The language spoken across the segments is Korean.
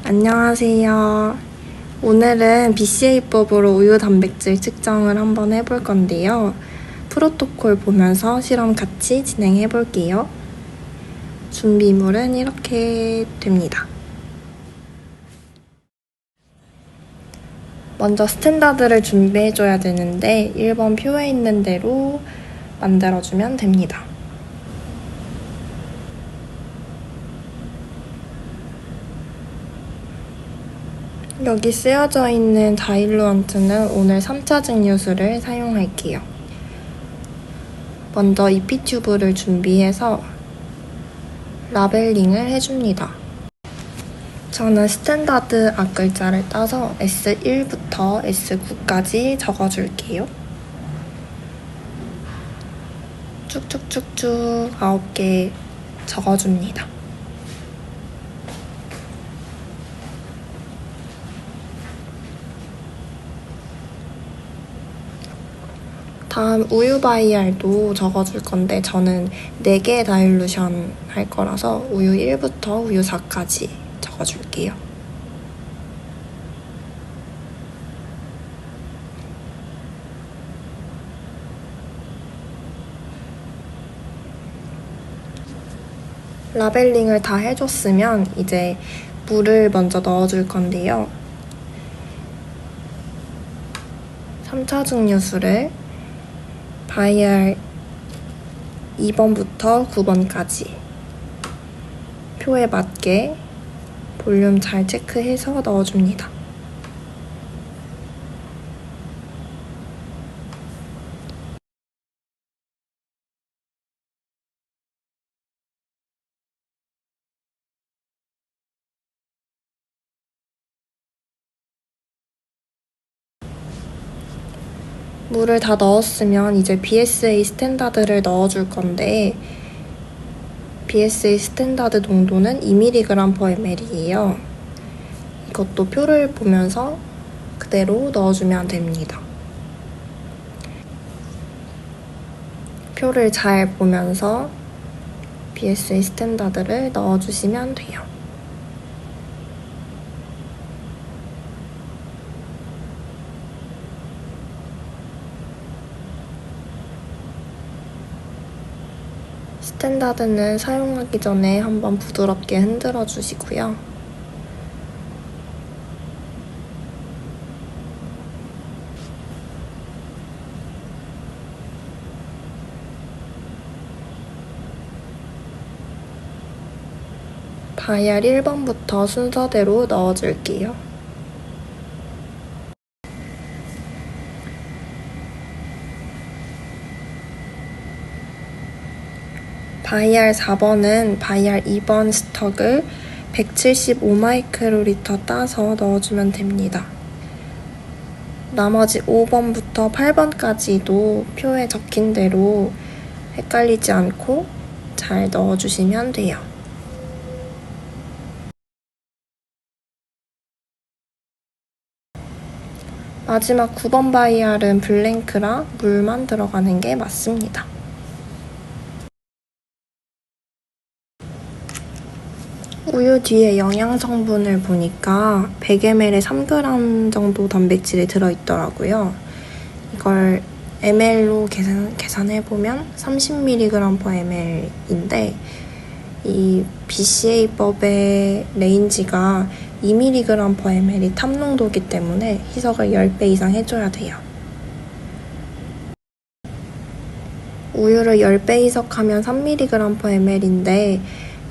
안녕하세요. 오늘은 BCA법으로 우유 단백질 측정을 한번 해볼 건데요. 프로토콜 보면서 실험 같이 진행해 볼게요. 준비물은 이렇게 됩니다. 먼저 스탠다드를 준비해줘야 되는데 1번 표에 있는 대로 만들어주면 됩니다. 여기 쓰여져 있는 다일루언트는 오늘 3차 증류수를 사용할게요. 먼저 EP 튜브를 준비해서 라벨링을 해줍니다. 저는 스탠다드 앞글자를 따서 S1부터 S9까지 적어줄게요. 쭉쭉쭉쭉 9개 적어줍니다. 다음 우유 바이알도 적어줄 건데 저는 4개 다일루션 할 거라서 우유 1부터 우유 4까지 적어줄게요. 라벨링을 다 해줬으면 이제 물을 먼저 넣어줄 건데요. 3차 증류수를 바이알 2번부터 9번까지 표에 맞게 볼륨 잘 체크해서 넣어줍니다. 물을 다 넣었으면 이제 BSA 스탠다드를 넣어줄 건데 BSA 스탠다드 농도는 2mg/ml이에요. 이것도 표를 보면서 그대로 넣어주면 됩니다. 표를 잘 보면서 BSA 스탠다드를 넣어주시면 돼요. 스탠다드는 사용하기 전에 한번 부드럽게 흔들어 주시고요. 바이알 1번부터 순서대로 넣어줄게요. 바이알 4번은 바이알 2번 스톡을 175마이크로리터 따서 넣어주면 됩니다. 나머지 5번부터 8번까지도 표에 적힌 대로 헷갈리지 않고 잘 넣어주시면 돼요. 마지막 9번 바이알은 블랭크라 물만 들어가는 게 맞습니다. 우유 뒤에 영양성분을 보니까 100ml에 3g 정도 단백질이 들어있더라고요. 이걸 ml로 계산해보면 30mg/ml인데 이 BCA법의 레인지가 2mg/ml이 탑농도이기 때문에 희석을 10배 이상 해줘야 돼요. 우유를 10배 희석하면 3mg/ml인데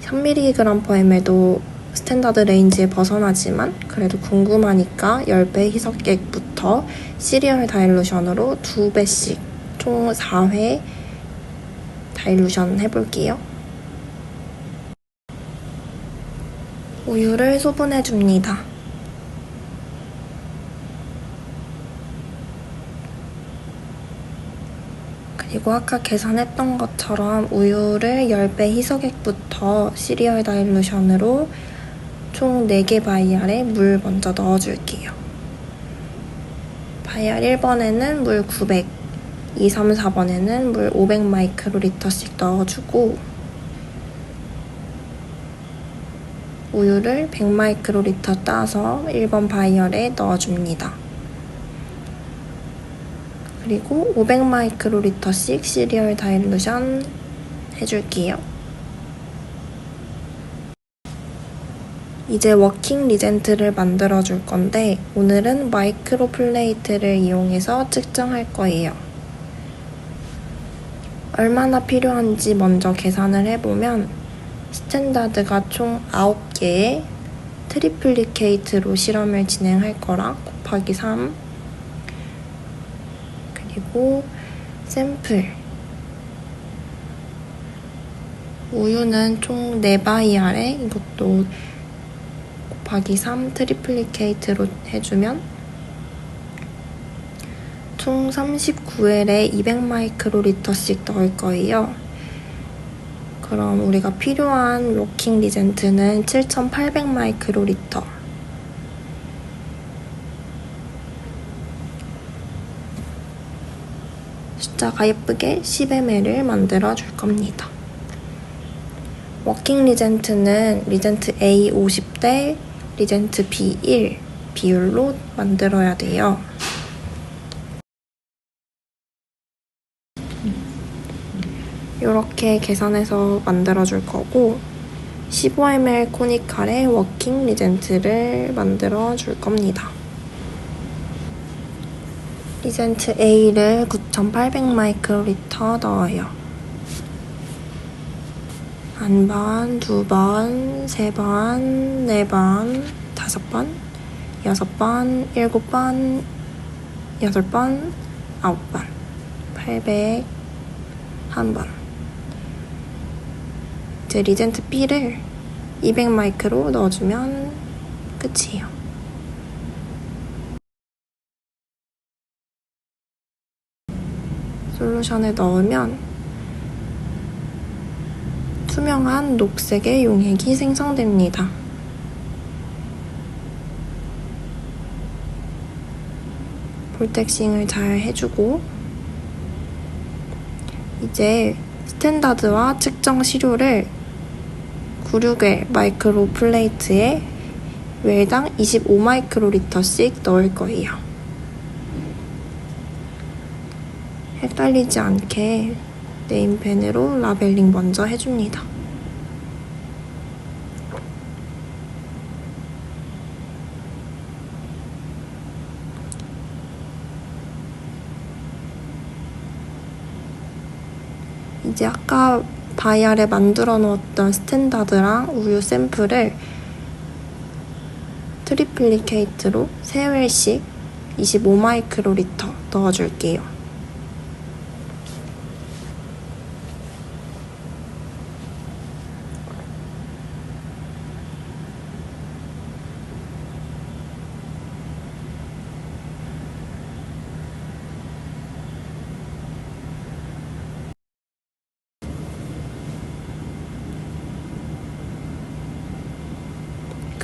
3mg/ml도 스탠다드 레인지에 벗어나지만 그래도 궁금하니까 10배 희석액부터 시리얼 다일루션으로 2배씩 총 4회 다일루션 해볼게요. 우유를 소분해줍니다. 그리고 아까 계산했던 것처럼 우유를 10배 희석액부터 시리얼 다일루션으로 총 4개 바이알에 물 먼저 넣어줄게요. 바이알 1번에는 물 900, 2, 3, 4번에는 물 500마이크로리터씩 넣어주고 우유를 100마이크로리터 따서 1번 바이열에 넣어줍니다. 그리고 500마이크로리터씩 시리얼 다일루션 해줄게요. 이제 워킹 리젠트를 만들어 줄 건데 오늘은 마이크로 플레이트를 이용해서 측정할 거예요. 얼마나 필요한지 먼저 계산을 해보면 스탠다드가 총 9개의 트리플리케이트로 실험을 진행할 거라 곱하기 3 그리고 샘플 우유는 총 4바이알에 이것도 곱하기 3 트리플리케이트로 해주면 총 39L에 200마이크로리터씩 넣을 거예요. 그럼 우리가 필요한 워킹 리젠트는 7800마이크로리터. 숫자가 예쁘게 10ml를 만들어 줄 겁니다. 워킹 리젠트는 리젠트 A 50대 리젠트 B 1 비율로 만들어야 돼요. 이렇게 계산해서 만들어 줄 거고 15ml 코니칼의 워킹 리젠트를 만들어 줄 겁니다. 리젠트 A를 9800마이크로리터 넣어요. 한 번, 두 번, 세 번, 네 번, 5번, 6번, 7번, 8번, 9번, 800, 한 번. 이제 리젠트 B를 200마이크로 넣어주면 끝이에요. 솔루션에 넣으면 투명한 녹색의 용액이 생성됩니다. 볼텍싱을 잘 해주고 이제 스탠다드와 측정 시료를 96의 마이크로 플레이트에 웰당 25마이크로리터씩 넣을 거예요. 헷갈리지 않게 네임펜으로 라벨링 먼저 해줍니다. 이제 아까 바이알에 만들어 놓았던 스탠다드랑 우유 샘플을 트리플리케이트로 3웰씩 25마이크로리터 넣어줄게요.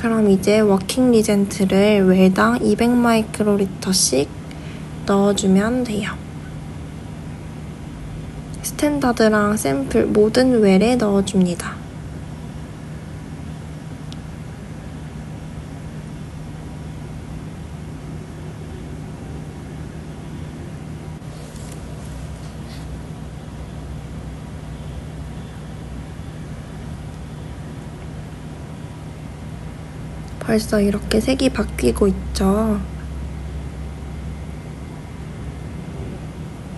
그럼 이제 워킹 리젠트를 웰당 200마이크로리터씩 넣어주면 돼요. 스탠다드랑 샘플 모든 웰에 넣어줍니다. 벌써 이렇게 색이 바뀌고 있죠.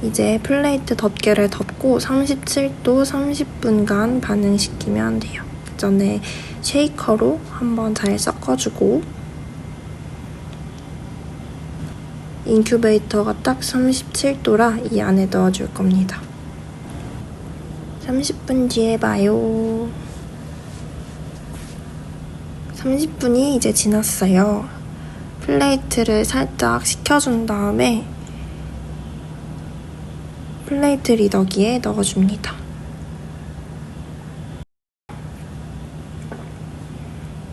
이제 플레이트 덮개를 덮고 37도 30분간 반응시키면 돼요. 그 전에 쉐이커로 한번 잘 섞어주고 인큐베이터가 딱 37도라 이 안에 넣어줄 겁니다. 30분 뒤에 봐요. 30분이 이제 지났어요. 플레이트를 살짝 식혀준 다음에 플레이트 리더기에 넣어줍니다.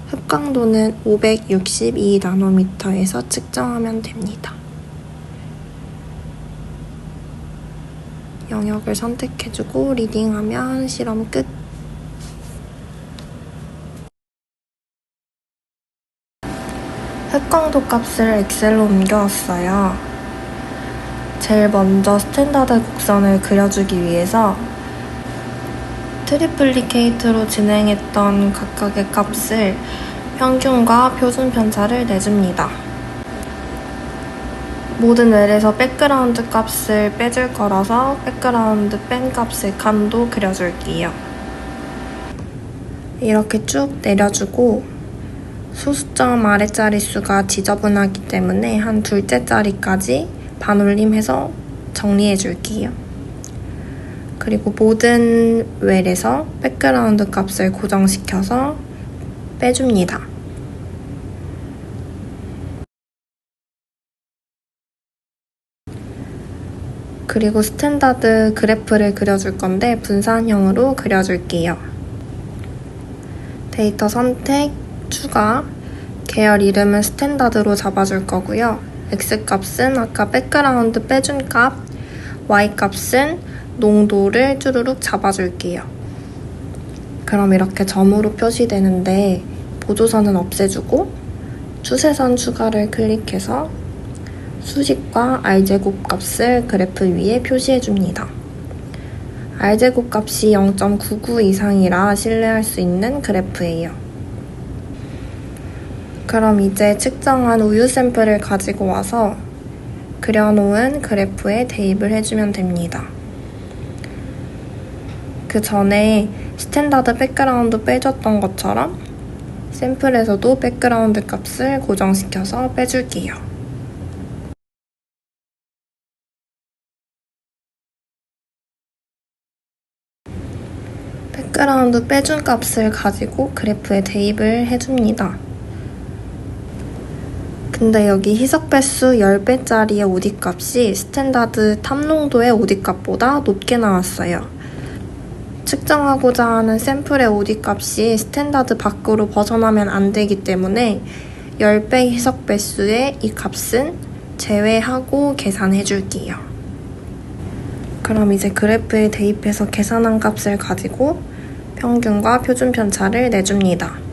흡광도는 562나노미터에서 측정하면 됩니다. 영역을 선택해주고 리딩하면 실험 끝. 강도 값을 엑셀로 옮겨왔어요. 제일 먼저 스탠다드 곡선을 그려주기 위해서 트리플리케이트로 진행했던 각각의 값을 평균과 표준 편차를 내줍니다. 모든 웰에서 백그라운드 값을 빼줄 거라서 백그라운드 뺀 값의 칸도 그려줄게요. 이렇게 쭉 내려주고 소수점 아랫자릿수가 지저분하기 때문에 한 둘째 자리까지 반올림해서 정리해줄게요. 그리고 모든 웰에서 백그라운드 값을 고정시켜서 빼줍니다. 그리고 스탠다드 그래프를 그려줄 건데 분산형으로 그려줄게요. 데이터 선택, 추가, 계열 이름은 스탠다드로 잡아줄 거고요. X값은 아까 백그라운드 빼준 값, Y값은 농도를 쭈루룩 잡아줄게요. 그럼 이렇게 점으로 표시되는데 보조선은 없애주고 추세선 추가를 클릭해서 수식과 R제곱 값을 그래프 위에 표시해줍니다. R제곱 값이 0.99 이상이라 신뢰할 수 있는 그래프예요. 그럼 이제 측정한 우유 샘플을 가지고 와서 그려놓은 그래프에 대입을 해주면 됩니다. 그 전에 스탠다드 백그라운드 빼줬던 것처럼 샘플에서도 백그라운드 값을 고정시켜서 빼줄게요. 백그라운드 빼준 값을 가지고 그래프에 대입을 해줍니다. 근데 여기 희석 배수 10배짜리의 OD 값이 스탠다드 탐농도의 OD 값보다 높게 나왔어요. 측정하고자 하는 샘플의 OD 값이 스탠다드 밖으로 벗어나면 안 되기 때문에 10배 희석 배수의 이 값은 제외하고 계산해 줄게요. 그럼 이제 그래프에 대입해서 계산한 값을 가지고 평균과 표준 편차를 내줍니다.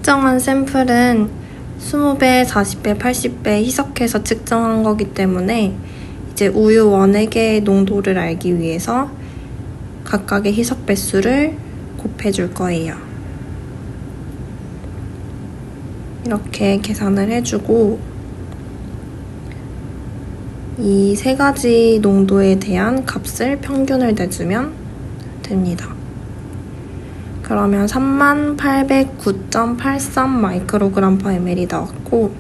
측정한 샘플은 20배, 40배, 80배 희석해서 측정한 거기 때문에 이제 우유 원액의 농도를 알기 위해서 각각의 희석 배수를 곱해줄 거예요. 이렇게 계산을 해주고 이 세 가지 농도에 대한 값을 평균을 내주면 됩니다. 그러면 3809.83 마이크로그램 per ml이 나왔고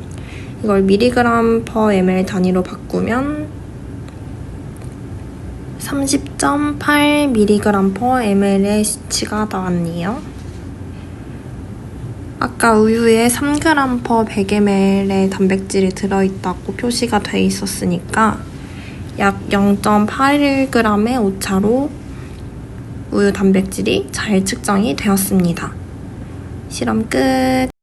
이걸 미리그램 per ml 단위로 바꾸면 30.8 mg per ml의 수치가 나왔네요. 아까 우유에 3g per 100ml의 단백질이 들어있다고 표시가 돼 있었으니까 약 0.81g의 오차로 우유 단백질이 잘 측정이 되었습니다. 실험 끝!